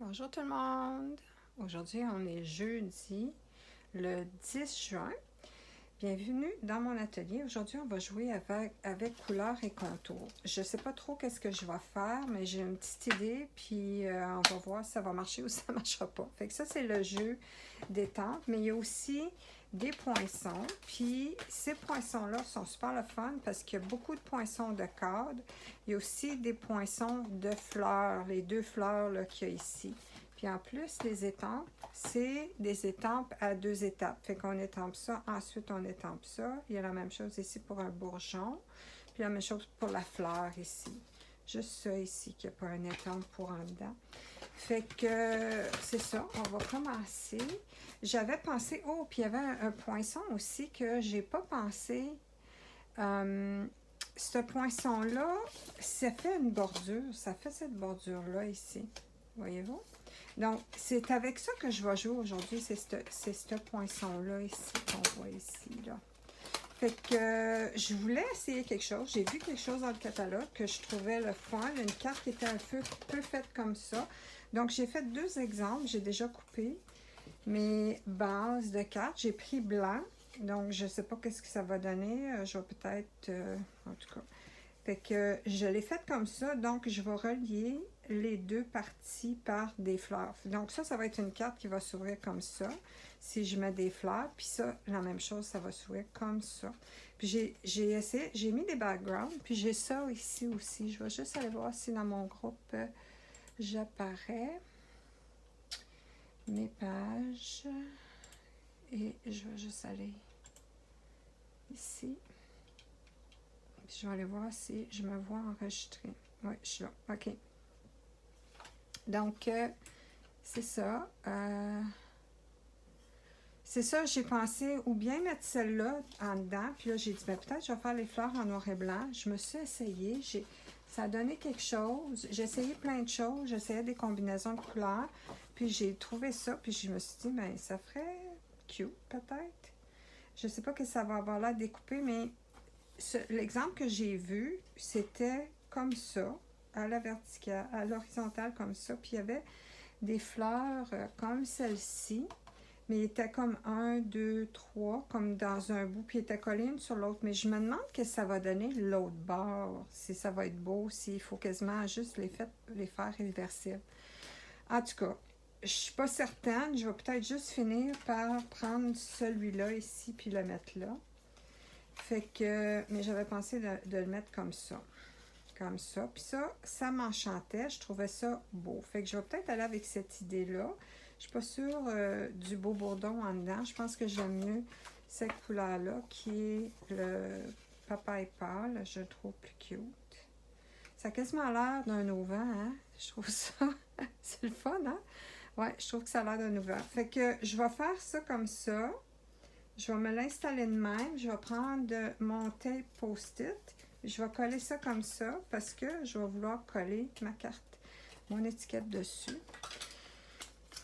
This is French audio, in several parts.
Bonjour tout le monde! Aujourd'hui, on est jeudi, le 10 juin. Bienvenue dans mon atelier. Aujourd'hui, on va jouer avec couleurs et contours. Je ne sais pas trop qu'est-ce que je vais faire, mais j'ai une petite idée, puis on va voir si ça va marcher ou si ça ne marchera pas. Fait que ça, c'est le jeu d'étampes, mais il y a aussi des poinçons. Puis ces poinçons-là sont super le fun parce qu'il y a beaucoup de poinçons de cadre. Il y a aussi des poinçons de fleurs, les deux fleurs qu'il y a ici. Puis en plus, les étampes, c'est des étampes à deux étapes. Fait qu'on étampe ça, ensuite on étampe ça. Il y a la même chose ici pour un bourgeon. Puis la même chose pour la fleur ici. Juste ça ici, qu'il n'y a pas une étampe pour en dedans. Fait que c'est ça, on va commencer. J'avais pensé, oh, puis il y avait un poinçon aussi que j'ai pas pensé. Ce poinçon-là, ça fait une bordure. Ça fait cette bordure-là ici. Voyez-vous? Donc, c'est avec ça que je vais jouer aujourd'hui. C'est ce poinçon-là ici, qu'on voit ici, là. Fait que je voulais essayer quelque chose. J'ai vu quelque chose dans le catalogue que je trouvais le fun. Une carte qui était un peu faite comme ça. Donc, j'ai fait deux exemples. J'ai déjà coupé mes bases de cartes. J'ai pris blanc. Donc, je ne sais pas qu'est-ce que ça va donner. Je vais peut-être... en tout cas. Fait que je l'ai faite comme ça. Donc, je vais relier les deux parties par des fleurs. Donc, ça va être une carte qui va s'ouvrir comme ça. Si je mets des fleurs, puis ça, la même chose, ça va s'ouvrir comme ça. Puis j'ai essayé, j'ai mis des backgrounds, puis j'ai ça ici aussi. Je vais juste aller voir si dans mon groupe, j'apparais mes pages. Et je vais juste aller ici. Puis je vais aller voir si je me vois enregistrer. Oui, je suis là. OK. Donc, c'est ça. C'est ça, j'ai pensé ou bien mettre celle-là en dedans. Puis là, j'ai dit, ben, peut-être je vais faire les fleurs en noir et blanc. Je me suis essayée. Ça a donné quelque chose. J'ai essayé plein de choses. J'essayais des combinaisons de couleurs. Puis j'ai trouvé ça. Puis je me suis dit, ben, ça ferait cute, peut-être. Je ne sais pas que ça va avoir l'air découpé, mais l'exemple que j'ai vu, c'était comme ça, à la verticale, à l'horizontale comme ça. Puis il y avait des fleurs comme celle-ci. Mais il était comme 1, 2, 3, comme dans un bout, puis il était collé une sur l'autre. Mais je me demande ce que ça va donner l'autre bord, si ça va être beau, s'il faut quasiment juste les faire réversibles. En tout cas, je ne suis pas certaine. Je vais peut-être juste finir par prendre celui-là ici, puis le mettre là. Fait que, mais j'avais pensé de le mettre comme ça. Comme ça. Puis ça m'enchantait. Je trouvais ça beau. Fait que je vais peut-être aller avec cette idée-là. Je suis pas sûre du beau bourdon en dedans. Je pense que j'aime mieux cette couleur-là qui est le papaye pâle. Je le trouve plus cute. Ça a quasiment l'air d'un auvent, hein? Je trouve ça... c'est le fun, hein? Ouais, je trouve que ça a l'air d'un auvent. Fait que je vais faire ça comme ça. Je vais me l'installer de même. Je vais prendre mon tape post-it. Je vais coller ça comme ça parce que je vais vouloir coller ma carte, mon étiquette dessus.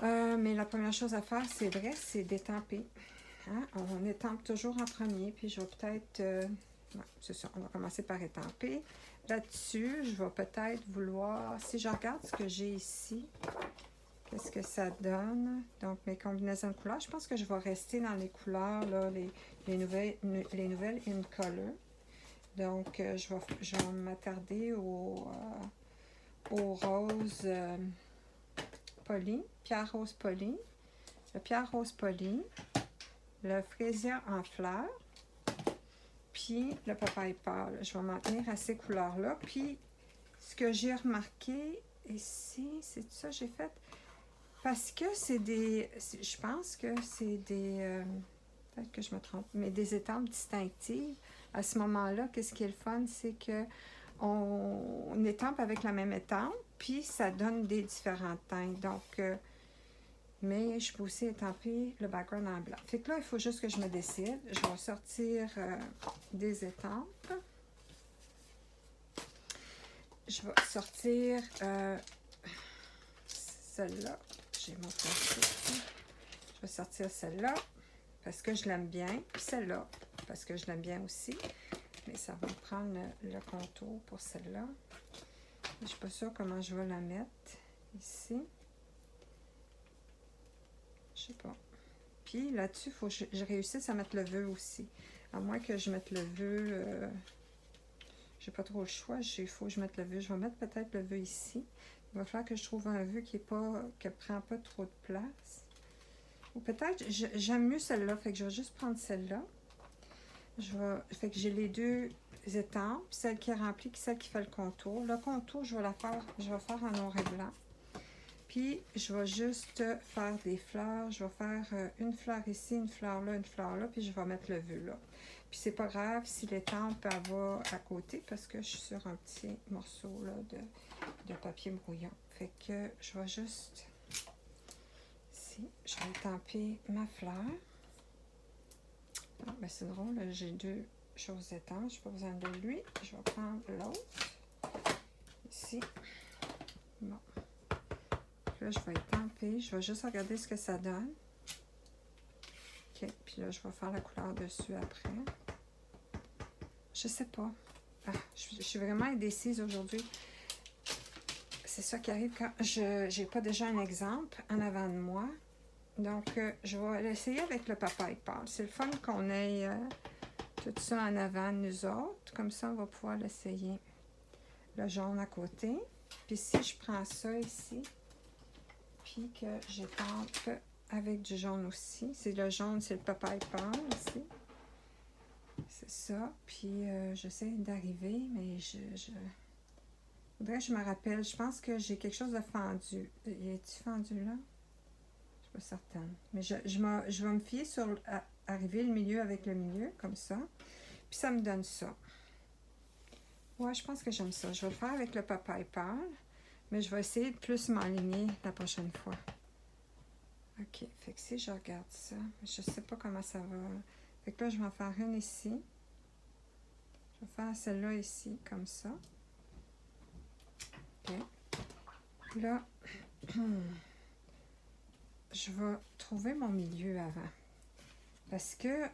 Mais la première chose à faire, c'est vrai, c'est d'étamper. Hein? On étampe toujours en premier, puis je vais peut-être... ouais, c'est ça, on va commencer par étamper. Là-dessus, je vais peut-être vouloir... Si je regarde ce que j'ai ici, qu'est-ce que ça donne? Donc, mes combinaisons de couleurs. Je pense que je vais rester dans les couleurs, là, les nouvelles in color. Donc, je vais m'attarder au rose poli, pierre rose poli, le pierre rose poli, le fraisier en fleurs, puis le papaye pâle. Je vais m'en tenir à ces couleurs-là. Puis, ce que j'ai remarqué ici, c'est ça que j'ai fait. Parce que c'est des... Je pense que c'est des... peut-être que je me trompe, mais des étampes distinctives. À ce moment-là, qu'est-ce qui est le fun, c'est que on étampe avec la même étampe, puis ça donne des différentes teintes. Donc, mais je peux aussi étamper le background en blanc. Fait que là, il faut juste que je me décide. Je vais sortir des étampes. Je vais sortir celle-là. J'ai mon plastique. Je vais sortir celle-là parce que je l'aime bien. Puis celle-là parce que je l'aime bien aussi. Mais ça va me prendre le contour pour celle-là. Je ne suis pas sûre comment je vais la mettre ici. Je sais pas. Puis là-dessus, il faut que je réussisse à mettre le vœu aussi. À moins que je mette le vœu... j'ai pas trop le choix. Il faut que je mette le vœu. Je vais mettre peut-être le vœu ici. Il va falloir que je trouve un vœu qui ne prend pas trop de place. Ou peut-être, j'aime mieux celle-là. Fait que je vais juste prendre celle-là. Fait que j'ai les deux étampes. Celle qui est remplie, celle qui fait le contour. Le contour, je vais faire en noir et blanc. Puis, je vais juste faire des fleurs. Je vais faire une fleur ici, une fleur là, puis je vais mettre le vœu là. Puis, c'est pas grave si l'étampe va à côté parce que je suis sur un petit morceau là, de papier brouillon. Fait que je vais juste... Ici, je vais étamper ma fleur. Ah, ben c'est drôle, j'ai deux choses étanches. Je n'ai pas besoin de lui. Je vais prendre l'autre. Ici. Bon. Là, je vais étamper. Je vais juste regarder ce que ça donne. OK. Puis là, je vais faire la couleur dessus après. Je sais pas. Ah, je suis vraiment indécise aujourd'hui. C'est ça qui arrive quand je n'ai pas déjà un exemple en avant de moi. Donc, je vais l'essayer avec le papaye pâle. C'est le fun qu'on ait tout ça en avant de nous autres. Comme ça, on va pouvoir l'essayer. Le jaune à côté. Puis si je prends ça ici, puis que j'étampe avec du jaune aussi. C'est le jaune, c'est le papaye pâle ici. C'est ça. Puis j'essaie d'arriver, mais faudrait que je me rappelle. Je pense que j'ai quelque chose de fendu. Est-il fendu là? Je suis pas certaine. Mais je vais me fier sur arriver le milieu avec le milieu, comme ça. Puis ça me donne ça. Ouais, je pense que j'aime ça. Je vais le faire avec le papaye pâle, mais je vais essayer de plus m'aligner la prochaine fois. OK. Fait que si je regarde ça, je sais pas comment ça va. Fait que là, je vais en faire une ici. Je vais faire celle-là ici, comme ça. OK. Là... je vais trouver mon milieu avant. Parce que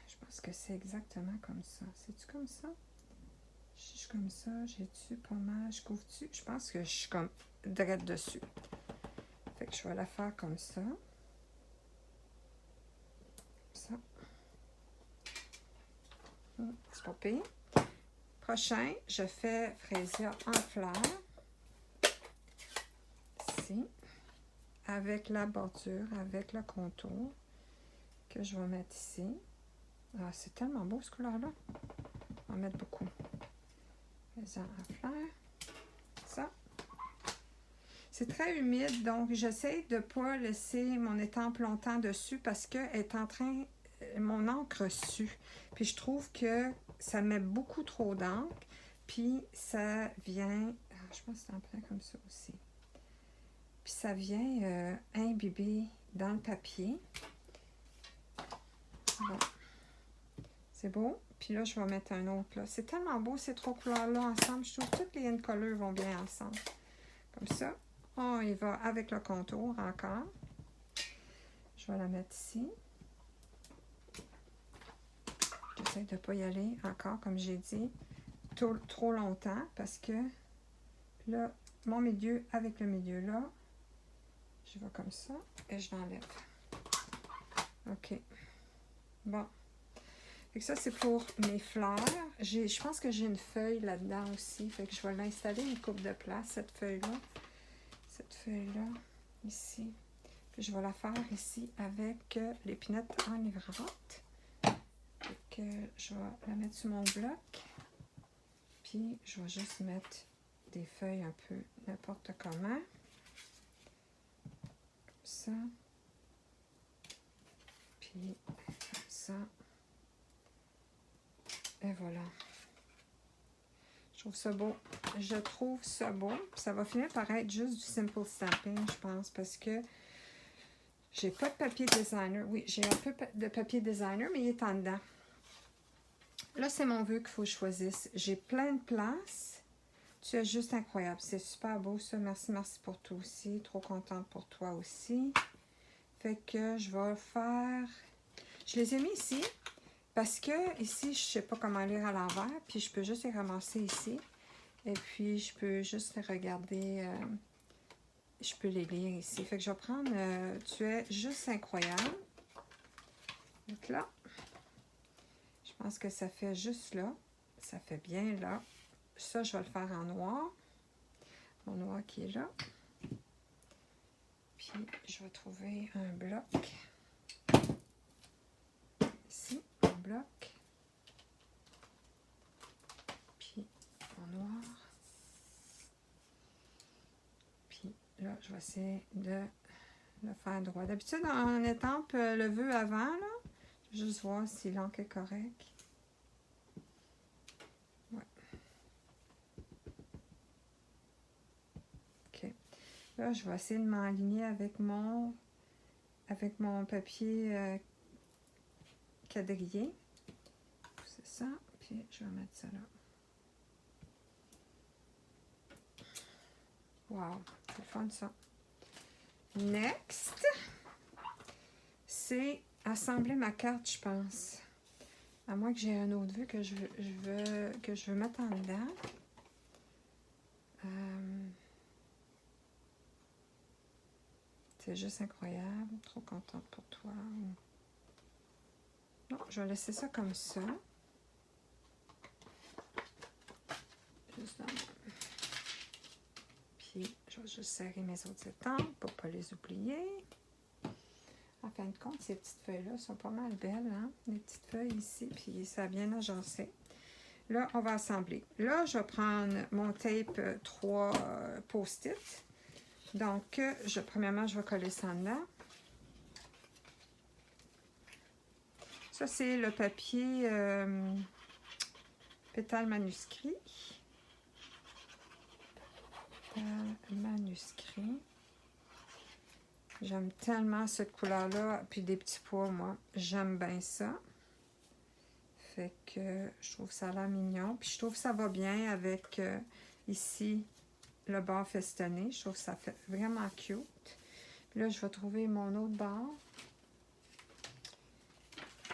je pense que c'est exactement comme ça. C'est-tu comme ça? Je suis comme ça. J'ai-tu pas mal? Je couvre-tu? Je pense que je suis comme direct dessus. Fait que je vais la faire comme ça. Ça. C'est pas pire. Prochain, je fais fraisier en fleurs. Ici. Avec la bordure, avec le contour que je vais mettre ici. Ah, c'est tellement beau ce couleur-là. On va mettre beaucoup. Faisant en fleurs. Ça. C'est très humide, donc j'essaie de ne pas laisser mon étampe longtemps dessus parce qu'elle est en train, mon encre sue. Puis je trouve que ça met beaucoup trop d'encre. Puis ça vient, je pense que c'est en plein comme ça aussi. Puis ça vient imbiber dans le papier. Bon. C'est beau. Puis là, je vais mettre un autre là. C'est tellement beau ces trois couleurs-là ensemble. Je trouve que toutes les in colors vont bien ensemble. Comme ça. On y va avec le contour encore. Je vais la mettre ici. J'essaie de ne pas y aller encore, comme j'ai dit, trop longtemps parce que là, mon milieu avec le milieu là, je vais comme ça et je l'enlève. OK. Bon. Fait que ça, c'est pour mes fleurs. Je pense que j'ai une feuille là-dedans aussi. Fait que je vais l'installer une coupe de place, cette feuille-là. Cette feuille-là, ici. Puis je vais la faire ici avec l'épinette enivrante. Fait que je vais la mettre sur mon bloc. Puis je vais juste mettre des feuilles un peu n'importe comment. Comme ça. Puis comme ça. Et voilà. Je trouve ça beau. Je trouve ça beau. Ça va finir par être juste du simple stamping, je pense, parce que j'ai pas de papier designer. Oui, j'ai un peu de papier designer, mais il est en dedans. Là, c'est mon vœu qu'il faut que je choisisse. J'ai plein de place. Tu es juste incroyable. C'est super beau, ça. Merci, merci pour toi aussi. Trop contente pour toi aussi. Fait que je vais faire... Je les ai mis ici. Parce que ici, je ne sais pas comment lire à l'envers, puis je peux juste les ramasser ici. Et puis, je peux juste les regarder je peux les lire ici. Fait que je vais prendre Tu es juste incroyable. Donc là, je pense que ça fait juste là. Ça fait bien là. Ça, je vais le faire en noir. Mon noir qui est là. Puis, je vais trouver un bloc. Ici, un bloc. Puis, mon noir. Puis, là, je vais essayer de le faire droit. D'habitude, on étampe le vœu avant, là. Je vais juste voir si l'encre est correcte. Ouais. OK. Là, je vais essayer de m'aligner avec mon papier quadrillé. C'est ça. Puis, je vais mettre ça là. Wow, c'est le fun ça. Next, c'est assembler ma carte, je pense. À moins que j'ai un autre vœu que je veux mettre en dedans. C'est juste incroyable. Trop contente pour toi. Non, je vais laisser ça comme ça. Juste dans... Puis, je vais juste serrer mes autres étampes pour ne pas les oublier. En fin de compte, ces petites feuilles-là sont pas mal belles, hein? Les petites feuilles ici, puis ça a bien agencé. Là, on va assembler. Là, je vais prendre mon tape 3 post-it. Donc, premièrement, je vais coller ça en dedans. Ça, c'est le papier pétale manuscrit. Manuscrit. J'aime tellement cette couleur-là. Puis des petits pois, moi. J'aime bien ça. Fait que je trouve ça là mignon. Puis je trouve que ça va bien avec ici le bord festonné. Je trouve que ça fait vraiment cute. Puis là, je vais trouver mon autre bord.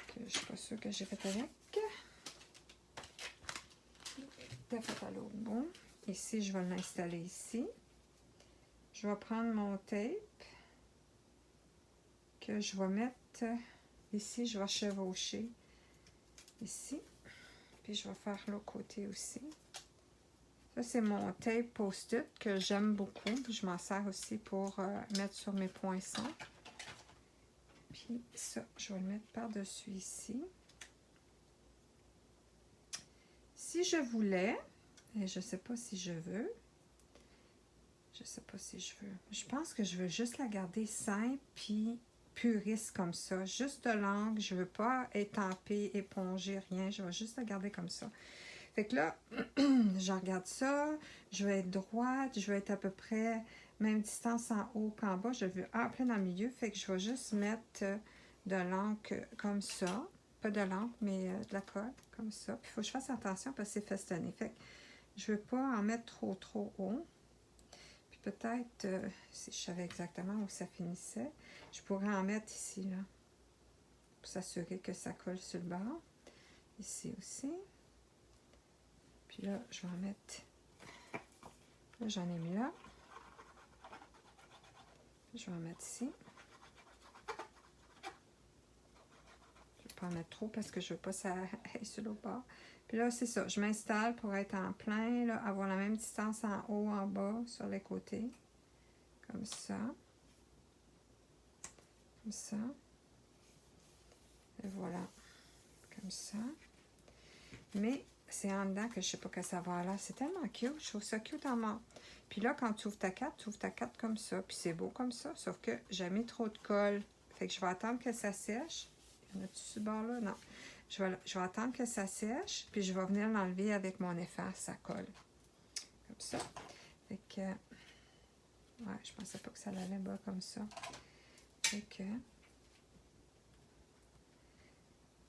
Que je ne suis pas sûre que j'ai fait avec. T'as fait à l'autre bout. Ici, je vais l'installer ici. Je vais prendre mon tape que je vais mettre ici. Je vais chevaucher ici. Puis je vais faire l'autre côté aussi. Ça, c'est mon tape post-it que j'aime beaucoup. Puis je m'en sers aussi pour mettre sur mes poinçons. Puis ça, je vais le mettre par-dessus ici. Si je voulais, et je ne sais pas si je veux, je pense que je veux juste la garder simple puis puriste comme ça. Juste de l'encre, je ne veux pas étamper, éponger, rien. Je vais juste la garder comme ça. Fait que là, je regarde ça, je vais être droite, je vais être à peu près même distance en haut qu'en bas. Je veux en plein dans le milieu, fait que je vais juste mettre de l'encre comme ça. Pas de l'encre, mais de la colle, comme ça. Puis il faut que je fasse attention parce que c'est festonné. Fait que je veux pas en mettre trop haut. Puis peut-être, si je savais exactement où ça finissait, je pourrais en mettre ici, là. Pour s'assurer que ça colle sur le bord. Ici aussi. Puis là, je vais en mettre. Là, j'en ai mis là. Je vais en mettre ici. Je ne vais pas en mettre trop parce que je ne veux pas que ça aille sur l'autre bord. Puis là, c'est ça. Je m'installe pour être en plein, là, avoir la même distance en haut, en bas, sur les côtés. Comme ça. Comme ça. Et voilà. Comme ça. Mais c'est en dedans que je sais pas que ça va là. C'est tellement cute. Je trouve ça cute en mort. Puis là, quand tu ouvres ta carte comme ça. Puis c'est beau comme ça. Sauf que j'ai mis trop de colle. Fait que je vais attendre que ça sèche. Y en a-tu sur ce bord-là? Non. Je vais attendre que ça sèche. Puis je vais venir l'enlever avec mon efface. Ça colle. Comme ça. Fait que... Ouais, je pensais pas que ça allait bas comme ça. Fait que...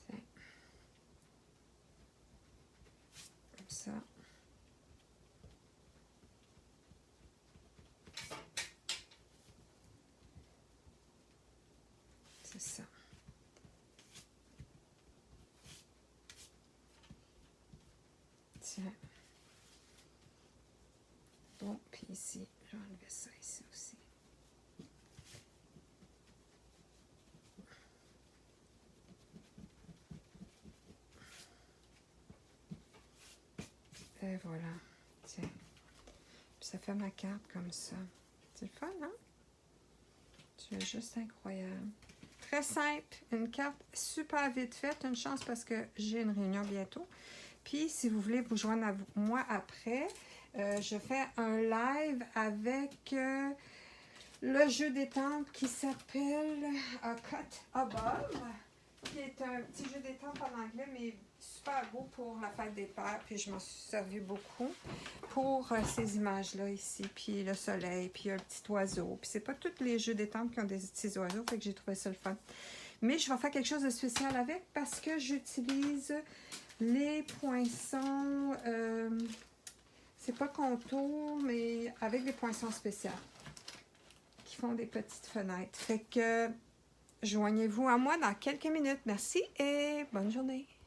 Tiens. Comme ça. C'est ça. Tiens. Bon, puis ici, je vais enlever ça ici aussi. Et voilà. Tiens. Puis ça fait ma carte comme ça. C'est le fun, hein? C'est juste incroyable. Très simple. Une carte super vite faite. Une chance parce que j'ai une réunion bientôt. Puis, si vous voulez vous joindre à moi après, je fais un live avec le jeu d'étampes qui s'appelle Cut Above, qui est un petit jeu d'étampes en anglais, mais super beau pour la fête des pères. Puis, je m'en suis servi beaucoup pour ces images-là ici. Puis, le soleil, puis un petit oiseau. Puis, c'est pas tous les jeux d'étampes qui ont des petits oiseaux, fait que j'ai trouvé ça le fun. Mais je vais faire quelque chose de spécial avec parce que j'utilise les poinçons, c'est pas contour, mais avec des poinçons spéciaux qui font des petites fenêtres. Fait que joignez-vous à moi dans quelques minutes. Merci et bonne journée.